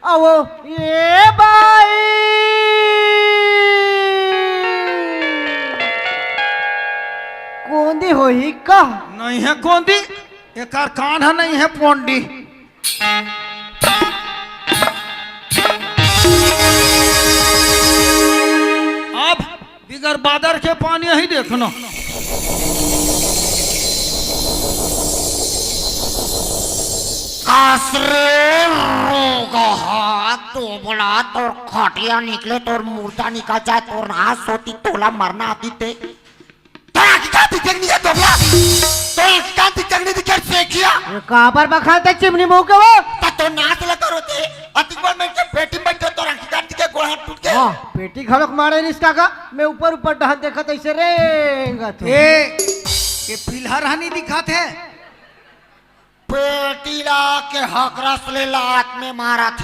आओ ये बाई कोंदी होई का नहीं है कोंदी, एक कान है नहीं है पोंडी। अब बिगर बादर के पानी ही देखना। तो बोला तोर खटिया निकले तोर मुर्दा निकल जाए तोर हाथ सोती तोला मरना आती थे कहाँ पर बखाते चिमनी मुंह के वो तो नाच लगा रोते अतिकबार में के पेटी में तो तोर आंखी काट के गोड़ हाथ टूट गया। हाँ पेटी खड़क मारे निष्का का मैं ऊपर ऊपर डहन देखा तो ऐसे रेंगा तो ये फिलहाल हनी दिखाते हैं। पेटी ला के हकरस ले लात में मारा था।